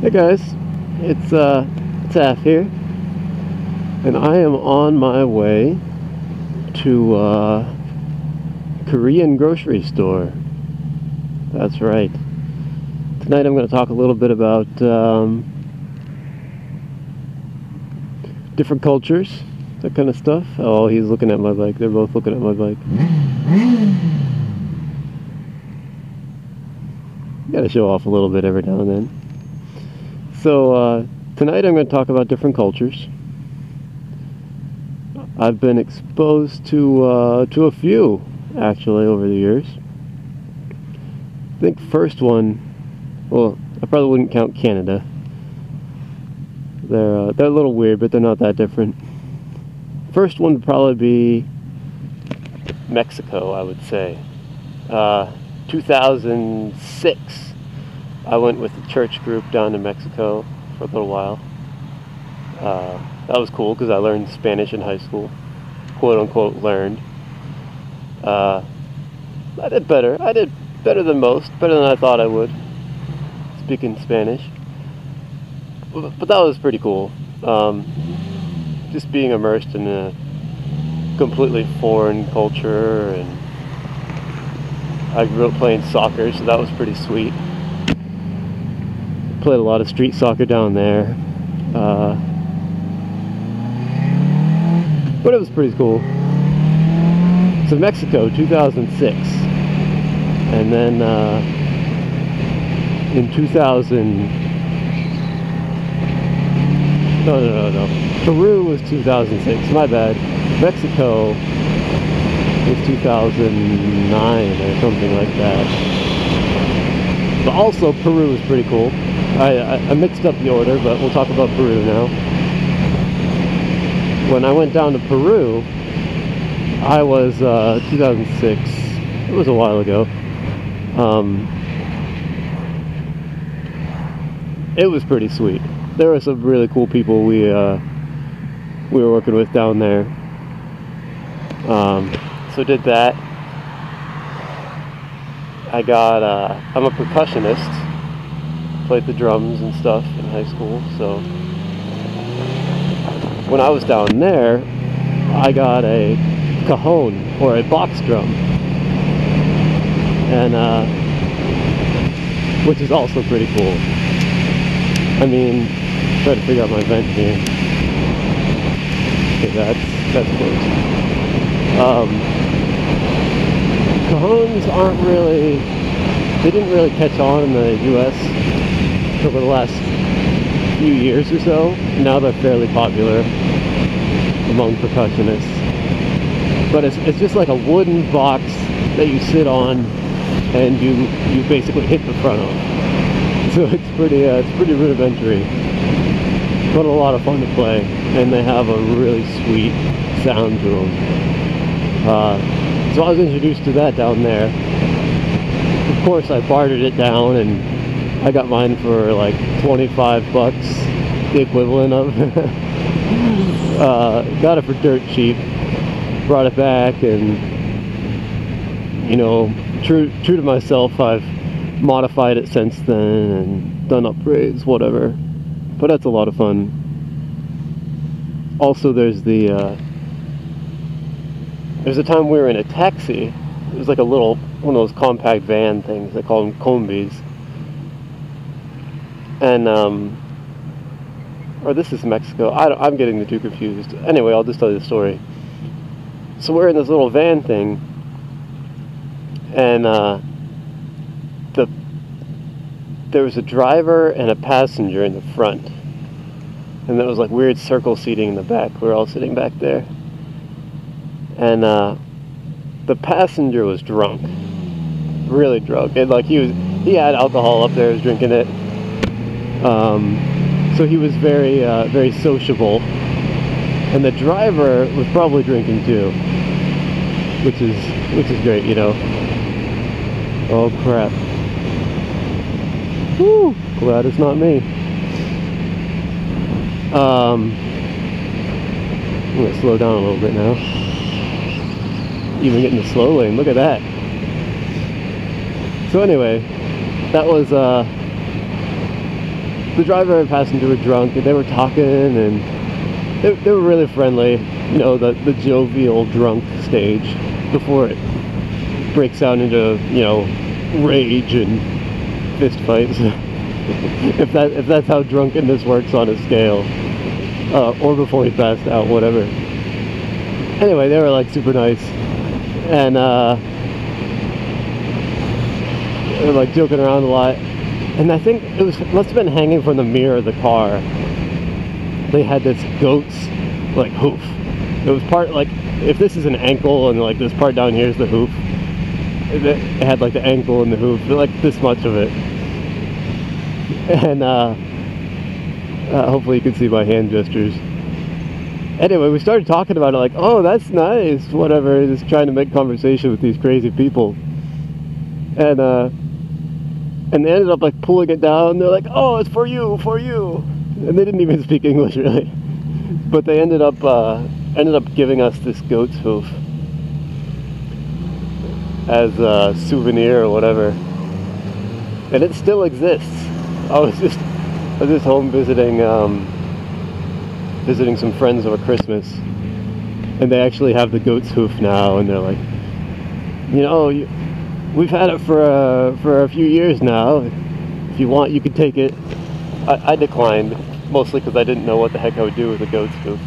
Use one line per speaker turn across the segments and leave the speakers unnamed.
Hey guys, it's Af here, and I am on my way to Korean grocery store. That's right. Tonight I'm going to talk a little bit about different cultures, that kind of stuff. Oh, he's looking at my bike. They're both looking at my bike. Gotta show off a little bit every now and then. So tonight I'm going to talk about different cultures. I've been exposed to a few actually over the years. I think first one, well, I probably wouldn't count Canada. They're a little weird, but they're not that different. First one would probably be Mexico, I would say. 2006. I went with the church group down to Mexico for a little while. That was cool because I learned Spanish in high school. Quote unquote learned. I did better. I did better than most. Better than I thought I would. Speaking Spanish. But that was pretty cool. Just being immersed in a completely foreign culture, and I grew up playing soccer, so that was pretty sweet. Played a lot of street soccer down there, but it was pretty cool. So Mexico, 2006, and then in 2000, no, Peru was 2006. My bad. Mexico was 2009 or something like that. But also Peru was pretty cool. I mixed up the order, but we'll talk about Peru now. When I went down to Peru, I was 2006. It was a while ago. It was pretty sweet. There were some really cool people we were working with down there. So did that. I'm a percussionist. Played the drums and stuff in high school, so when I was down there, I got a cajon, or a box drum, and which is also pretty cool. I mean, try to figure out my vent here. Okay, that's close. Cajons aren't really, they didn't really catch on in the US over the last few years or so. Now they're fairly popular among percussionists. But it's just like a wooden box that you sit on and you basically hit the front of. So it's pretty rudimentary, but a lot of fun to play, and they have a really sweet sound to them. So I was introduced to that down there. Of course, I bartered it down, and I got mine for like 25 bucks, the equivalent of. Got it for dirt cheap. Brought it back, and you know, true to myself, I've modified it since then and done upgrades, whatever. But that's a lot of fun. Also, there's a time we were in a taxi. It was like a little one of those compact van things. They call them combis. And or this is Mexico. I'm getting the two confused. Anyway, I'll just tell you the story. So we're in this little van thing, and there was a driver and a passenger in the front, and there was like weird circle seating in the back. We were all sitting back there, and the passenger was drunk, really drunk, and like he had alcohol up there, he was drinking it. So he was very sociable, and the driver was probably drinking too, which is great, you know. Oh crap! Whew, glad it's not me. I'm gonna slow down a little bit now. Even getting the slow lane. Look at that. So anyway, that was the driver and passenger were drunk, and they were talking, and they were really friendly. You know, the jovial drunk stage before it breaks out into, you know, rage and fist fights. if that's how drunkenness works on a scale, or before he passed out, whatever. Anyway, they were like super nice, and they were like joking around a lot. And I think must have been hanging from the mirror of the car. They had this goat's like hoof. It was part, like, if this is an ankle and like this part down here is the hoof, it had like the ankle and the hoof, like this much of it. And hopefully you can see my hand gestures. Anyway, we started talking about it, like, oh, that's nice, whatever, just trying to make conversation with these crazy people. And they ended up like pulling it down. They're like, oh, it's for you, for you. And they didn't even speak English really, but they ended up giving us this goat's hoof as a souvenir or whatever, and it still exists. I was just home visiting some friends over Christmas, and they actually have the goat's hoof now, and they're like, you know, we've had it for a few years now. If you want, you can take it. I declined, mostly because I didn't know what the heck I would do with a goat's hoof.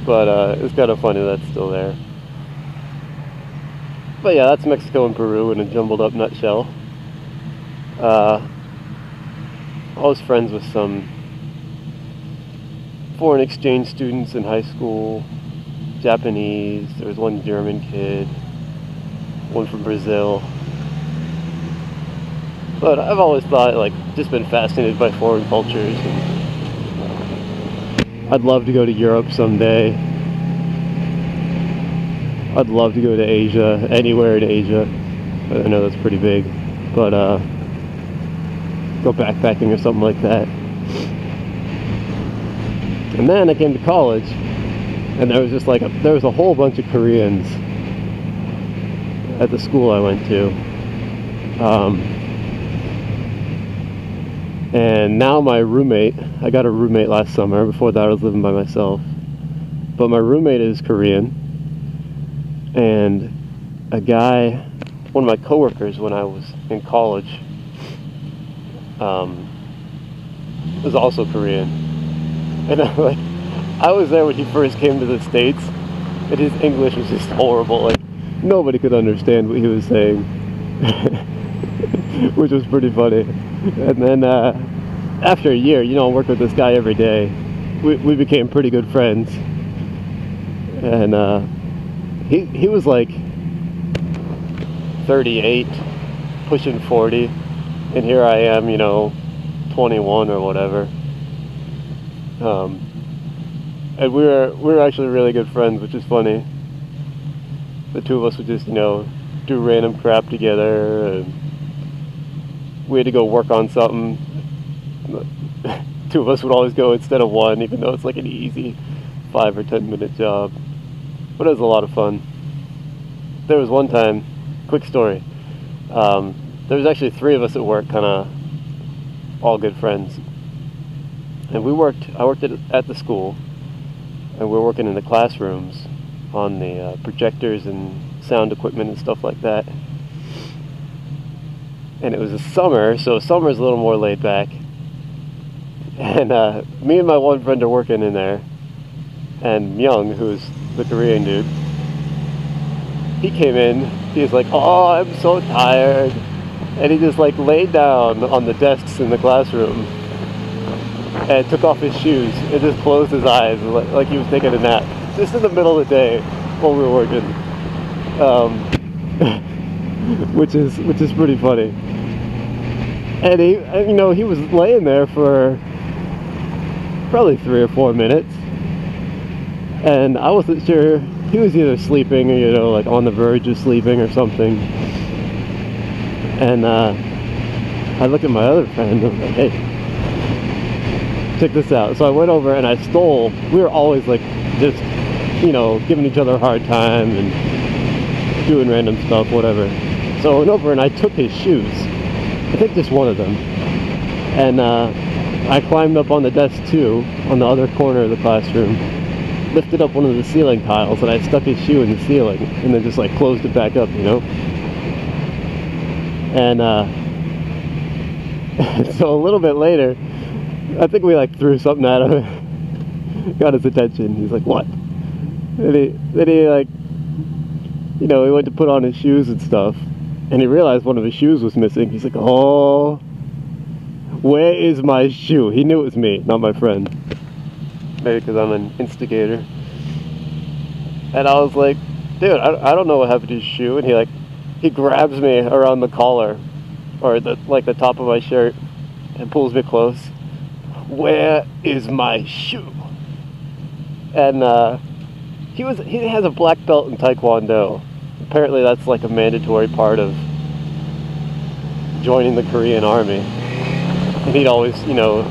But it's kind of funny that's still there. But yeah, that's Mexico and Peru in a jumbled up nutshell. I was friends with some foreign exchange students in high school, Japanese, there was one German kid, one from Brazil. But I've always thought, like, just been fascinated by foreign cultures. And I'd love to go to Europe someday. I'd love to go to Asia, anywhere in Asia. I know that's pretty big, but go backpacking or something like that. And then I came to college, and there was just like there was a whole bunch of Koreans at the school I went to. And now my roommate, I got a roommate last summer. Before that I was living by myself. But my roommate is Korean. And a guy, one of my coworkers when I was in college, was also Korean. And I was there when he first came to the States, and his English was just horrible. Like, nobody could understand what he was saying. Which was pretty funny. And then after a year, you know, I worked with this guy every day. We became pretty good friends. And he was like 38, pushing 40, and here I am, you know, 21 or whatever. And we were actually really good friends, which is funny. The two of us would just, you know, do random crap together, and we had to go work on something. Two of us would always go instead of one, even though it's like an easy 5 or 10 minute job. But it was a lot of fun. There was one time, quick story, there was actually 3 of us at work, kind of all good friends. And I worked at the school, and we were working in the classrooms on the projectors and sound equipment and stuff like that. And it was a summer, so summer is a little more laid back. And me and my one friend are working in there, and Myung, who's the Korean dude, he came in, he was like, oh, I'm so tired. And he just like laid down on the desks in the classroom and took off his shoes and just closed his eyes like he was taking a nap, just in the middle of the day while we were working. Which is pretty funny. And he was laying there for probably 3 or 4 minutes, and I wasn't sure. He was either sleeping or, you know, like on the verge of sleeping or something. And I looked at my other friend and I was like, hey, check this out. So I went over and I stole. We were always like just, you know, giving each other a hard time and doing random stuff, whatever. So I went over and I took his shoes. I think just one of them. And I climbed up on the desk too, on the other corner of the classroom, lifted up one of the ceiling tiles, and I stuck his shoe in the ceiling, and then just like closed it back up, you know? And so a little bit later, I think we like threw something at him, got his attention. He's like, what? Then he like, you know, he went to put on his shoes and stuff, and he realized one of his shoes was missing. He's like, oh, where is my shoe? He knew it was me, not my friend. Maybe because I'm an instigator. And I was like, dude, I don't know what happened to his shoe. And he grabs me around the collar, or the top of my shirt, and pulls me close. Where is my shoe? And he has a black belt in Taekwondo. Apparently that's like a mandatory part of joining the Korean Army. And he'd always, you know,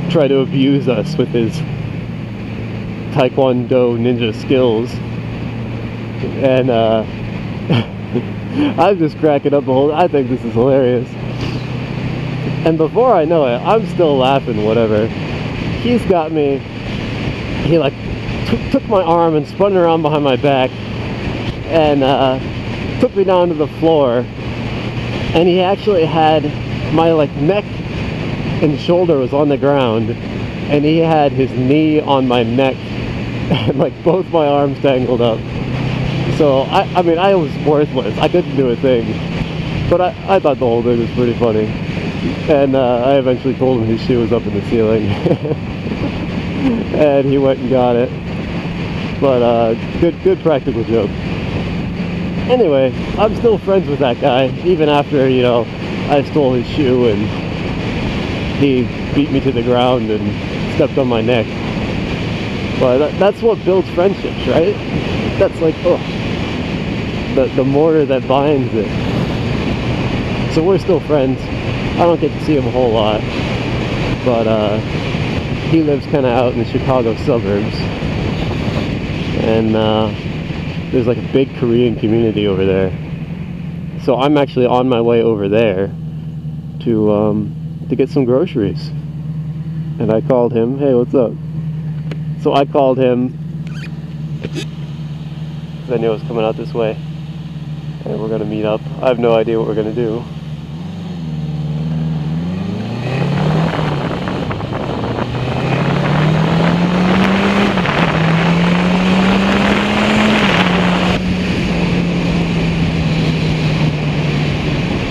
try to abuse us with his Taekwondo ninja skills. And I'm just cracking up the whole, I think this is hilarious. And before I know it, I'm still laughing, whatever. He's got me, he like took my arm and spun it around behind my back and took me down to the floor. And he actually had my like neck and shoulder was on the ground, and he had his knee on my neck and like both my arms tangled up. So I mean, I was worthless. I couldn't do a thing, but I thought the whole thing was pretty funny. And I eventually told him his shoe was up in the ceiling and he went and got it. But good practical joke. Anyway, I'm still friends with that guy, even after, you know, I stole his shoe and he beat me to the ground and stepped on my neck. But that's what builds friendships, right? That's like, oh, the mortar that binds it. So we're still friends. I don't get to see him a whole lot, but he lives kind of out in the Chicago suburbs. And there's like a big Korean community over there. So I'm actually on my way over there to get some groceries. And I called him, hey, what's up? So I called him, because I knew I was coming out this way. And we're gonna meet up. I have no idea what we're gonna do.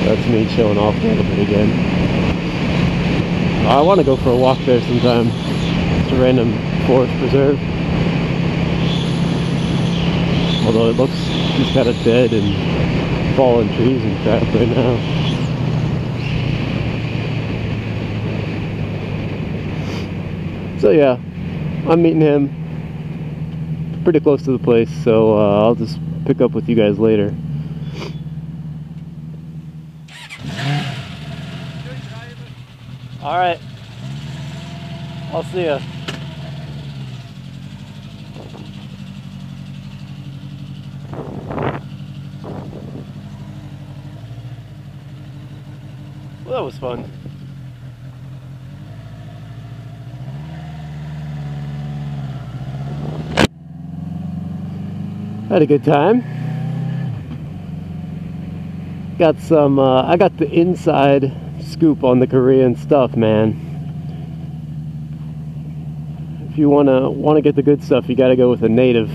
That's me showing off a little bit again. I want to go for a walk there sometime. It's a random forest preserve. Although it looks just kind of dead and fallen trees and crap right now. So yeah, I'm meeting him pretty close to the place, so I'll just pick up with you guys later. Alright, I'll see ya. Well, that was fun. Had a good time. Got some, I got the inside scoop on the Korean stuff, man. If you wanna get the good stuff, you gotta go with a native.